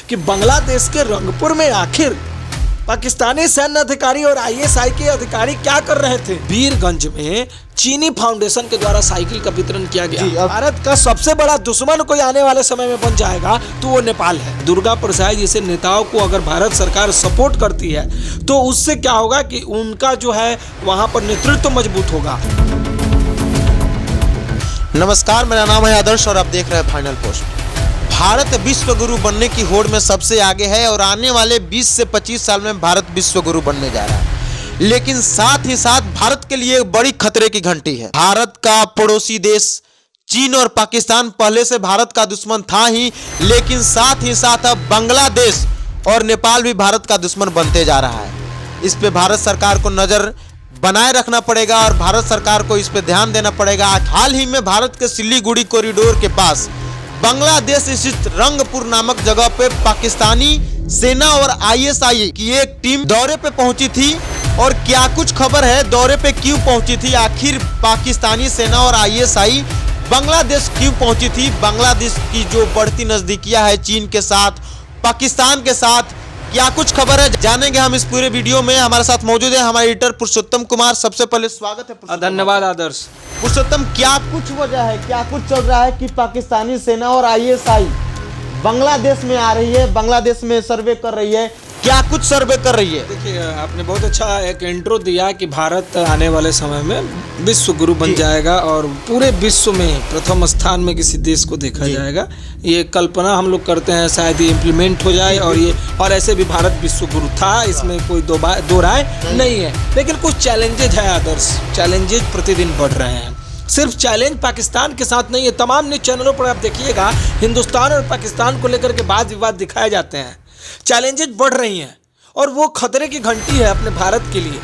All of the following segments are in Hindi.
कि बांग्लादेश के रंगपुर में आखिर पाकिस्तानी सैन्य अधिकारी और आईएसआई के अधिकारी क्या कर रहे थे। वीरगंज में चीनी फाउंडेशन के द्वारा साइकिल का वितरण किया गया। भारत का सबसे बड़ा दुश्मन कोई आने वाले समय में बन जाएगा तो वो नेपाल है। दुर्गा प्रसाद जैसे नेताओं को अगर भारत सरकार सपोर्ट करती है तो उससे क्या होगा कि उनका जो है वहां पर नेतृत्व मजबूत होगा। नमस्कार, मेरा नाम है आदर्श और आप देख रहे हैं फाइनल पोस्ट। भारत विश्व गुरु बनने की होड़ में सबसे आगे है और आने वाले 20 से 25 साल में भारत विश्व गुरु बनने जा रहा है। लेकिन साथ ही साथ भारत के लिए एक बड़ी खतरे की घंटी है। भारत का पड़ोसी देश चीन और पाकिस्तान पहले से भारत का दुश्मन था ही, लेकिन साथ ही साथ अब बांग्लादेश और नेपाल भी भारत का दुश्मन बनते जा रहा है। इस पे भारत सरकार को नजर बनाए रखना पड़ेगा और भारत सरकार को इस पे ध्यान देना पड़ेगा। हाल ही में भारत के सिलीगुड़ी कॉरिडोर के पास बांग्लादेश स्थित रंगपुर नामक जगह पे पाकिस्तानी सेना और आईएसआई की एक टीम दौरे पे पहुंची थी। और क्या कुछ खबर है, दौरे पे क्यों पहुंची थी, आखिर पाकिस्तानी सेना और आईएसआई बांग्लादेश क्यों पहुंची थी। बांग्लादेश की जो बढ़ती नजदीकियां है चीन के साथ, पाकिस्तान के साथ, क्या कुछ खबर है, जानेंगे हम इस पूरे वीडियो में। हमारे साथ मौजूद है हमारे एडिटर पुरुषोत्तम कुमार। सबसे पहले स्वागत है। धन्यवाद आदर्श। पुरुषोत्तम, क्या कुछ वजह है, क्या कुछ चल रहा है कि पाकिस्तानी सेना और आईएसआई बांग्लादेश में आ रही है, बांग्लादेश में सर्वे कर रही है, क्या कुछ सर्वे कर रही है? देखिए, आपने बहुत अच्छा एक इंट्रो दिया कि भारत आने वाले समय में विश्व गुरु बन जाएगा और पूरे विश्व में प्रथम स्थान में किसी देश को देखा जाएगा। ये कल्पना हम लोग करते हैं, शायद ये इम्प्लीमेंट हो जाए और ऐसे भी भारत विश्व गुरु था, इसमें कोई दो राय नहीं है। लेकिन कुछ चैलेंजेज है आदर्श, चैलेंजेज प्रतिदिन बढ़ रहे हैं। सिर्फ चैलेंज पाकिस्तान के साथ नहीं है, तमाम न्यूज चैनलों पर आप देखिएगा हिंदुस्तान और पाकिस्तान को लेकर के वाद विवाद दिखाए जाते हैं। चैलेंजेस बढ़ रही हैं और वो खतरे की घंटी है अपने भारत के लिए।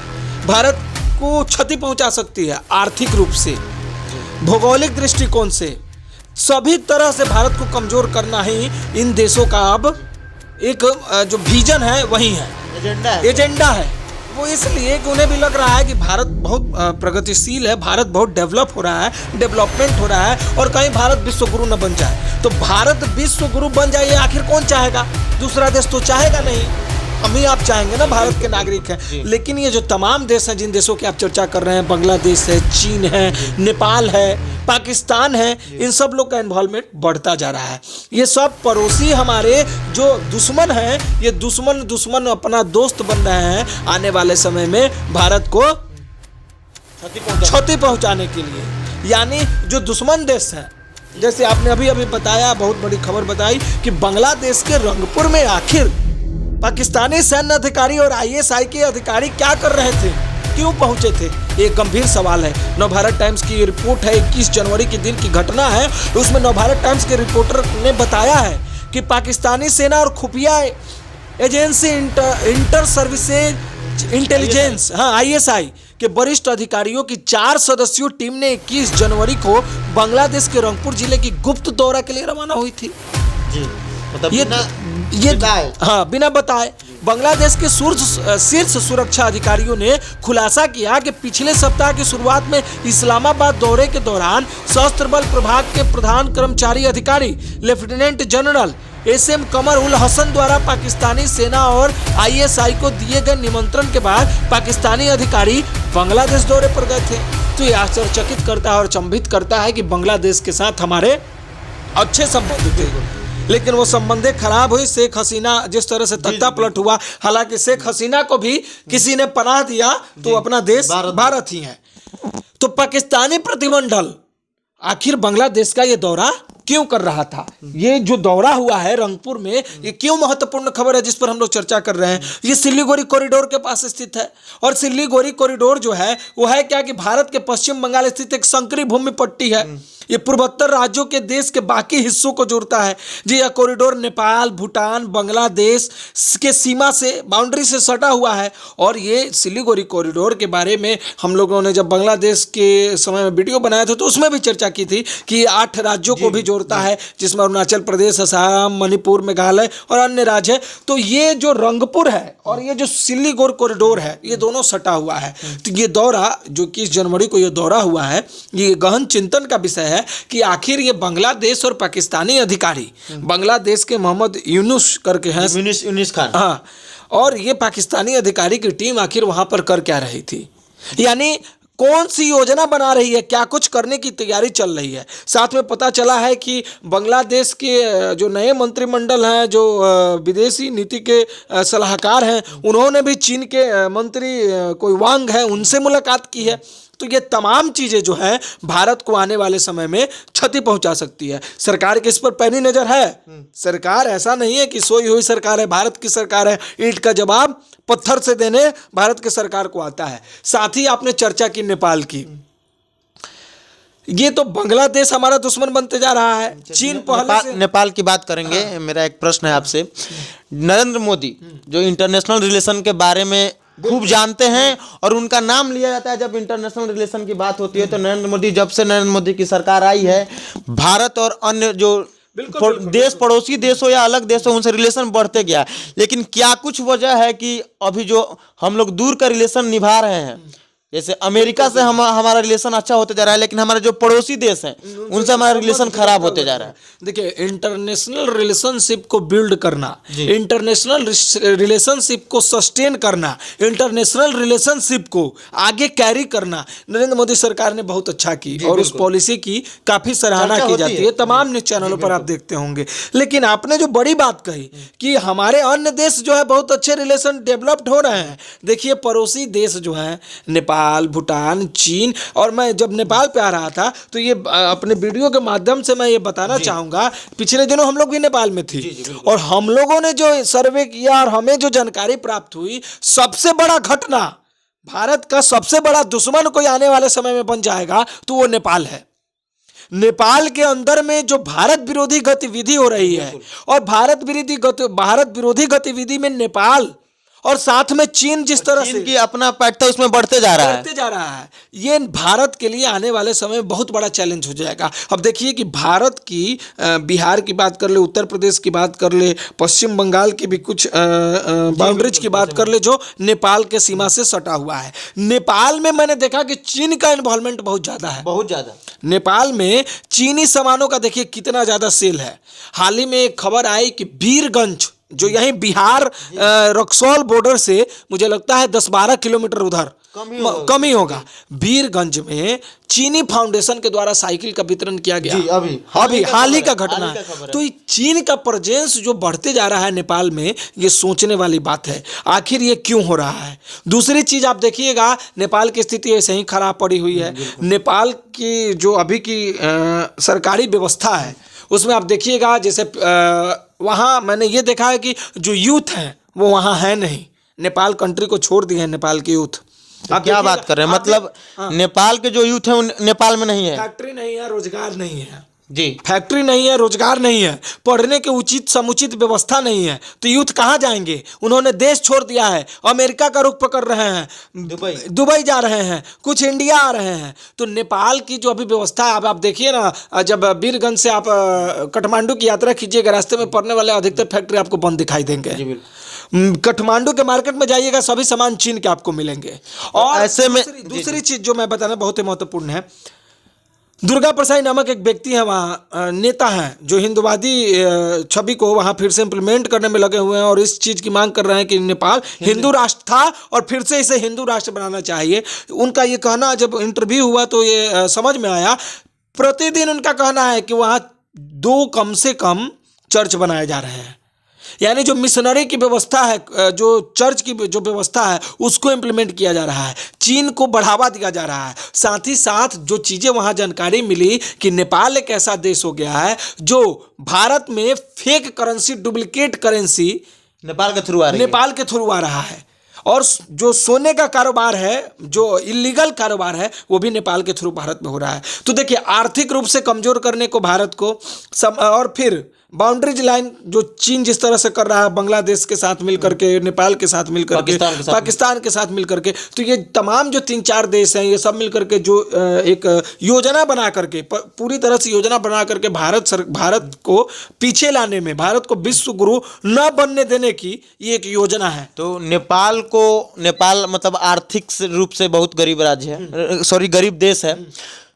भारत को क्षति पहुंचा सकती है, आर्थिक रूप से, भौगोलिक दृष्टिकोण से, सभी तरह से भारत को कमजोर करना ही इन देशों का अब एक जो विजन है वही है, एजेंडा है। वो इसलिए कि उन्हें भी लग रहा है कि भारत बहुत प्रगतिशील है, भारत बहुत डेवलप हो रहा है, डेवलपमेंट हो रहा है और कहीं भारत विश्व गुरु न बन जाए। तो भारत विश्व गुरु बन जाए ये आखिर कौन चाहेगा? दूसरा देश तो चाहेगा नहीं, हम ही आप चाहेंगे ना, भारत के नागरिक हैं। लेकिन ये जो तमाम देश हैं, जिन देशों की आप चर्चा कर रहे हैं, बांग्लादेश है, चीन है, नेपाल है, पाकिस्तान है, इन सब लोग का इन्वॉल्वमेंट बढ़ता जा रहा है। ये सब पड़ोसी हमारे जो दुश्मन हैं, ये दुश्मन अपना दोस्त बन रहे हैं आने वाले समय में भारत को क्षति पहुंचाने के लिए। यानी जो दुश्मन देश हैं, जैसे आपने अभी बताया, बहुत बड़ी खबर बताई कि बांग्लादेश के रंगपुर में आखिर पाकिस्तानी सैन्य अधिकारी और आईएसआई के अधिकारी क्या कर रहे थे, क्यों पहुंचे थे, एक गंभीर सवाल है। नवभारत टाइम्स की ये रिपोर्ट है, 21 जनवरी के दिन की घटना है। उसमें नवभारत टाइम्स के रिपोर्टर ने बताया है कि पाकिस्तानी सेना और खुफिया agency inter services intelligence ISI के वरिष्ठ अधिकारियों की 4 सदस्यों टीम ने 21 जनवरी को बांग्लादेश के रंगपुर जिले की गुप्त दौरा के लिए रवाना हुई थी। जी, मतलब बिना बताए बांग्लादेश के शीर्ष सुरक्षा अधिकारियों ने खुलासा किया कि पिछले सप्ताह की शुरुआत में इस्लामाबाद दौरे के दौरान सशस्त्र बल प्रभाग के प्रधान कर्मचारी अधिकारी लेफ्टिनेंट जनरल एसएम कमर उल हसन द्वारा पाकिस्तानी सेना और आईएसआई को दिए गए निमंत्रण के बाद पाकिस्तानी अधिकारी बांग्लादेश दौरे पर गए थे। तो ये आश्चर्यचकित करता है और चंभित करता है कि बांग्लादेश के साथ हमारे अच्छे संबंध थे, लेकिन वो संबंधें खराब हुई। शेख हसीना जिस तरह से तख्ता पलट हुआ, हालांकि शेख हसीना को भी किसी ने पनाह दिया तो अपना देश भारत ही है। तो पाकिस्तानी प्रतिमंडल आखिर बांग्लादेश का ये दौरा क्यों कर रहा था? ये जो दौरा हुआ है रंगपुर में, ये क्यों महत्वपूर्ण खबर है जिस पर हम लोग चर्चा कर रहे हैं? ये सिलीगुड़ी कॉरिडोर के पास स्थित है और सिलीगुड़ी कॉरिडोर जो है वो है क्या कि भारत के पश्चिम बंगाल स्थित एक संकरी भूमि पट्टी है। ये पूर्वोत्तर राज्यों के देश के बाकी हिस्सों को जोड़ता है। जी, यह कॉरिडोर नेपाल, भूटान, बांग्लादेश के सीमा से, बाउंड्री से सटा हुआ है। और ये सिलीगुड़ी कॉरिडोर के बारे में हम लोगों ने जब बांग्लादेश के समय में वीडियो बनाया था तो उसमें भी चर्चा की थी कि ये 8 राज्यों को भी जोड़ता है, जिसमें अरुणाचल प्रदेश, असम, मणिपुर, मेघालय और अन्य राज्य है। तो ये जो रंगपुर है और ये जो सिलीगुड़ी कॉरिडोर है, ये दोनों सटा हुआ है। तो ये दौरा जो 21 जनवरी को ये दौरा हुआ है, ये गहन चिंतन का विषय है है कि आखिर ये बांग्लादेश और पाकिस्तानी अधिकारी, बांग्लादेश के मोहम्मद यूनुस करके हैं, यूनिस खान, हाँ, और ये पाकिस्तानी अधिकारी की टीम आखिर वहां पर कर क्या रही थी, यानी कौन सी योजना बना रही है, क्या कुछ करने की तैयारी चल रही है। साथ में पता चला है कि बांग्लादेश के जो नए मंत्रिमंडल हैं, जो विदेशी नीति के सलाहकार हैं, उन्होंने भी चीन के मंत्री कोई वांग है, उनसे मुलाकात की है। तो ये तमाम चीज़ें जो है भारत को आने वाले समय में क्षति पहुंचा सकती है। सरकार की इस पर पैनी नज़र है। सरकार ऐसा नहीं है कि सोई हुई सरकार है, भारत की सरकार है, ईंट का जवाब पत्थर से देने भारत की सरकार को आता है। साथ ही आपने चर्चा की नेपाल की, ये तो बांग्लादेश हमारा दुश्मन बनते जा रहा है। चीन पहले से नेपाल की बात करेंगे। मेरा एक प्रश्न है आपसे, नरेंद्र मोदी जो इंटरनेशनल रिलेशन के बारे में खूब जानते हैं और उनका नाम लिया जाता है जब इंटरनेशनल रिलेशन की बात होती है, तो नरेंद्र मोदी, जब से नरेंद्र मोदी की सरकार आई है, भारत और अन्य जो देश, पड़ोसी देश हो या अलग देश हो, उनसे रिलेशन बढ़ते गया। लेकिन क्या कुछ वजह है कि अभी जो हम लोग दूर का रिलेशन निभा रहे हैं, जैसे अमेरिका से हमारा रिलेशन अच्छा होते जा रहा है, लेकिन हमारे जो पड़ोसी देश हैं उनसे हमारा रिलेशन खराब होते जा रहा है। देखिए, इंटरनेशनल रिलेशनशिप को बिल्ड करना, इंटरनेशनल रिलेशनशिप को सस्टेन करना, इंटरनेशनल रिलेशनशिप को आगे कैरी करना नरेंद्र मोदी सरकार ने बहुत अच्छा की और उस पॉलिसी की काफी सराहना की जाती है। तमाम न्यूज चैनलों पर आप देखते होंगे। लेकिन आपने जो बड़ी बात कही कि हमारे अन्य देश जो है बहुत अच्छे रिलेशन डेवलप्ड हो रहे हैं। देखिए, पड़ोसी देश जो है नेपाल, भूटान, चीन, और मैं जब नेपाल पे आ रहा था तो ये अपने वीडियो के माध्यम से मैं ये बताना चाहूँगा, पिछले दिनों हम लोग भी नेपाल में थे और हम लोगों ने जो सर्वे किया और हमें जो जानकारी प्राप्त हुई, सबसे बड़ा घटना, भारत का सबसे बड़ा दुश्मन कोई आने वाले समय में बन जाएगा तो वो नेपाल है। नेपाल के अंदर में जो भारत विरोधी गतिविधि हो रही है और भारत विरोधी गतिविधि में नेपाल और साथ में चीन जिस तरह से की अपना पैठ उसमें बढ़ते जा रहा है, ये भारत के लिए आने वाले समय में बहुत बड़ा चैलेंज हो जाएगा। अब देखिए कि भारत की बिहार की बात कर ले, उत्तर प्रदेश की बात कर ले, पश्चिम बंगाल की भी कुछ बाउंड्रीज की बात कर ले जो नेपाल के सीमा से सटा हुआ है। नेपाल में मैंने देखा कि चीन का इन्वॉल्वमेंट बहुत ज़्यादा है, बहुत ज़्यादा। नेपाल में चीनी सामानों का देखिए कितना ज़्यादा सेल है। हाल ही में एक खबर आई कि वीरगंज, जो यहीं बिहार रक्सौल बॉर्डर से मुझे लगता है 10-12 किलोमीटर उधर कम ही होगा, वीरगंज में चीनी फाउंडेशन के द्वारा साइकिल का वितरण किया गया। अभी हाल ही का घटना है। तो ये चीन का प्रेजेंस जो बढ़ते जा रहा है नेपाल में, ये सोचने वाली बात है। आखिर ये क्यों हो रहा है? दूसरी चीज आप देखिएगा, नेपाल की स्थिति ऐसे ही खराब पड़ी हुई है। नेपाल की जो अभी की सरकारी व्यवस्था है उसमें आप देखिएगा, जैसे वहाँ मैंने ये देखा है कि जो यूथ हैं वो वहाँ है नहीं, नेपाल कंट्री को छोड़ दिए हैं नेपाल के यूथ। आप क्या बात कर रहे हैं? मतलब नेपाल के जो यूथ है नेपाल में नहीं है, फैक्ट्री नहीं है, रोजगार नहीं है जी, फैक्ट्री नहीं है, रोजगार नहीं है, पढ़ने के उचित समुचित व्यवस्था नहीं है, तो यूथ कहाँ जाएंगे? उन्होंने देश छोड़ दिया है, अमेरिका का रुख पकड़ रहे हैं, दुबई जा रहे हैं, कुछ इंडिया आ रहे हैं। तो नेपाल की जो अभी व्यवस्था है, अब आप देखिए ना, जब वीरगंज से आप काठमांडू की यात्रा कीजिएगा, रास्ते में पड़ने वाले अधिकतर फैक्ट्री आपको बंद दिखाई देंगे। काठमांडू के मार्केट में जाइएगा, सभी सामान चीन के आपको मिलेंगे। और ऐसे में दूसरी चीज जो मैं बताना बहुत ही महत्वपूर्ण है, दुर्गा प्रसाद नामक एक व्यक्ति है वहाँ, नेता हैं, जो हिंदुवादी छवि को वहाँ फिर से इम्प्लीमेंट करने में लगे हुए हैं और इस चीज़ की मांग कर रहे हैं कि नेपाल हिंदू राष्ट्र था और फिर से इसे हिंदू राष्ट्र बनाना चाहिए। उनका ये कहना, जब इंटरव्यू हुआ तो ये समझ में आया। प्रतिदिन उनका कहना है कि वहाँ 2 कम से कम चर्च बनाए जा रहे हैं, यानी जो मिशनरी की व्यवस्था है, जो चर्च की जो व्यवस्था है, उसको इम्प्लीमेंट किया जा रहा है, चीन को बढ़ावा दिया जा रहा है। साथ ही साथ जो चीज़ें वहाँ जानकारी मिली कि नेपाल एक ऐसा देश हो गया है जो भारत में fake currency, duplicate currency Nepal के थ्रू आ रहा है, और जो सोने का कारोबार है, जो इलीगल कारोबार है, वो भी नेपाल के थ्रू भारत में हो रहा है। तो देखिए, आर्थिक रूप से कमज़ोर करने को भारत को और फिर बाउंड्रीज लाइन जो चीन जिस तरह से कर रहा है, बांग्लादेश के साथ मिलकर के, नेपाल के साथ मिलकर के, पाकिस्तान के साथ मिलकर के, तो ये तमाम जो 3-4 देश हैं, ये सब मिलकर के जो एक योजना बना करके, पूरी तरह से योजना बना करके भारत को पीछे लाने में, भारत को विश्व गुरु न बनने देने की ये एक योजना है। तो नेपाल मतलब आर्थिक रूप से बहुत गरीब राज्य है, गरीब देश है।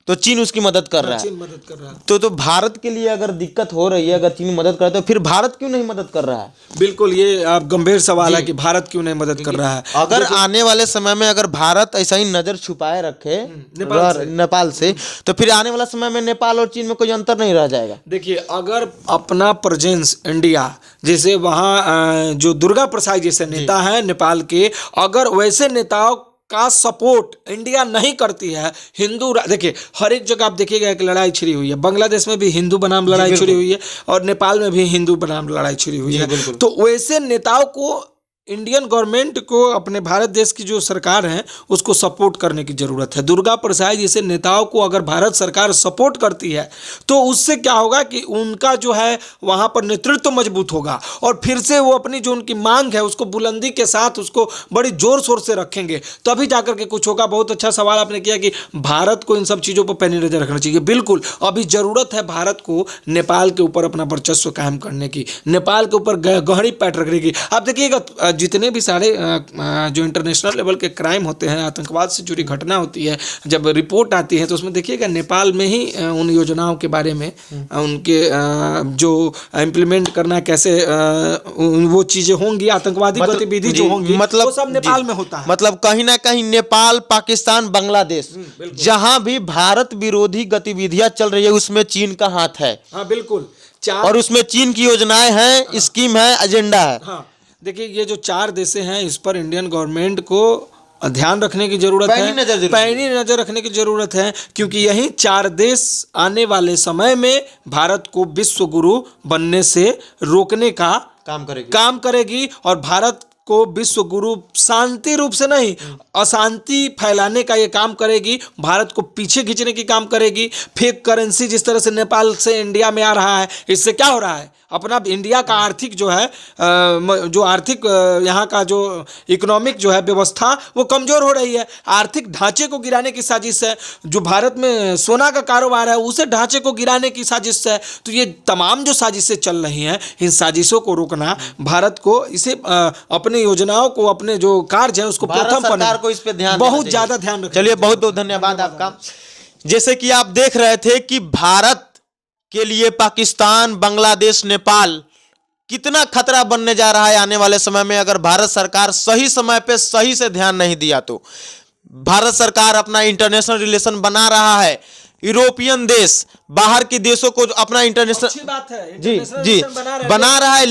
तो चीन उसकी मदद कर रहा है। चीन मदद कर रहा है। तो भारत के लिए अगर दिक्कत हो रही है, अगर चीन मदद कर रहा है, तो फिर भारत क्यों नहीं मदद कर रहा है? बिल्कुल, ये आप गंभीर सवाल है कि भारत क्यों नहीं मदद कर रहा है। अगर आने वाले समय में अगर भारत ऐसा ही नजर छुपाए रखे नेपाल से, तो फिर आने वाला समय में नेपाल और चीन में कोई अंतर नहीं रह जाएगा। देखिए, अगर अपना प्रेजेंस इंडिया, जैसे वहाँ जो दुर्गा प्रसाद जैसे नेता हैं नेपाल के, अगर वैसे नेताओं का सपोर्ट इंडिया नहीं करती है, देखिए हर एक जगह आप देखिएगा एक लड़ाई छिड़ी हुई है। बांग्लादेश में भी हिंदू बनाम लड़ाई छिड़ी हुई है और नेपाल में भी हिंदू बनाम लड़ाई छिड़ी हुई है। तो वैसे नेताओं को इंडियन गवर्नमेंट को, अपने भारत देश की जो सरकार है उसको सपोर्ट करने की ज़रूरत है। दुर्गा प्रसाद जैसे नेताओं को अगर भारत सरकार सपोर्ट करती है तो उससे क्या होगा कि उनका जो है वहाँ पर नेतृत्व मजबूत होगा और फिर से वो अपनी जो उनकी मांग है उसको बुलंदी के साथ उसको बड़ी जोर शोर से रखेंगे, तभी जाकर के कुछ होगा। बहुत अच्छा सवाल आपने किया कि भारत को इन सब चीज़ों पर पैनी नज़र रखना चाहिए। बिल्कुल, अभी ज़रूरत है भारत को नेपाल के ऊपर अपना वर्चस्व कायम करने की, नेपाल के ऊपर गहरी पैठ रखने की। आप देखिएगा जितने भी सारे जो इंटरनेशनल लेवल के क्राइम होते हैं, आतंकवाद से जुड़ी घटना होती है, जब रिपोर्ट आती है तो उसमें देखिएगा नेपाल में ही उन योजनाओं के बारे में, उनके जो इम्प्लीमेंट करना कैसे वो चीज़ें होंगी, आतंकवादी गतिविधि जो होंगी, मतलब वो सब नेपाल में होता है। मतलब कहीं ना कहीं नेपाल, पाकिस्तान, बांग्लादेश, जहां भी भारत विरोधी गतिविधियां चल रही है उसमें चीन का हाथ है। हाँ बिल्कुल, और उसमें चीन की योजनाएं हैं, स्कीम है, एजेंडा है। हाँ देखिए, ये जो 4 देशें हैं इस पर इंडियन गवर्नमेंट को ध्यान रखने की जरूरत है, पैनी नजर रखने की जरूरत है, क्योंकि यही 4 देश आने वाले समय में भारत को विश्व गुरु बनने से रोकने का काम करेगी और भारत को विश्व गुरु शांति रूप से नहीं, अशांति फैलाने का ये काम करेगी, भारत को पीछे खींचने की काम करेगी। फेक करेंसी जिस तरह से नेपाल से इंडिया में आ रहा है, इससे क्या हो रहा है, अपना इंडिया का आर्थिक जो है जो आर्थिक यहाँ का जो इकोनॉमिक जो है व्यवस्था वो कमज़ोर हो रही है। आर्थिक ढांचे को गिराने की साजिश है। जो भारत में सोना का कारोबार है उसे ढांचे को गिराने की साजिश है। तो ये तमाम जो साजिशें चल रही हैं, इन साजिशों को रोकना, भारत को इसे अपनी योजनाओं को, अपने जो कार्य है उसको प्रथम सरकार को इस पे ध्यान बहुत ज़्यादा ध्यान रखना। चलिए, बहुत बहुत धन्यवाद आपका। जैसे कि आप देख रहे थे कि भारत के लिए पाकिस्तान, बांग्लादेश, नेपाल कितना खतरा बनने जा रहा है आने वाले समय में, अगर भारत सरकार सही समय पे सही से ध्यान नहीं दिया तो। भारत सरकार अपना इंटरनेशनल रिलेशन बना रहा है, यूरोपियन देश, बाहर के देशों को अपना इंटरनेशनल, अच्छी बात है, जी बना रहा है,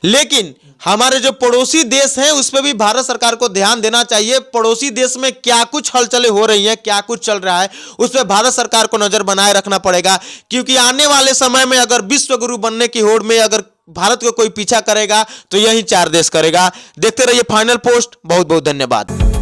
लेकिन हमारे जो पड़ोसी देश हैं उस पर भी भारत सरकार को ध्यान देना चाहिए। पड़ोसी देश में क्या कुछ हलचलें हो रही हैं, क्या कुछ चल रहा है, उस पर भारत सरकार को नजर बनाए रखना पड़ेगा, क्योंकि आने वाले समय में अगर विश्व गुरु बनने की होड़ में अगर भारत को कोई पीछा करेगा तो यही 4 देश करेगा। देखते रहिए फाइनल पोस्ट। बहुत बहुत धन्यवाद।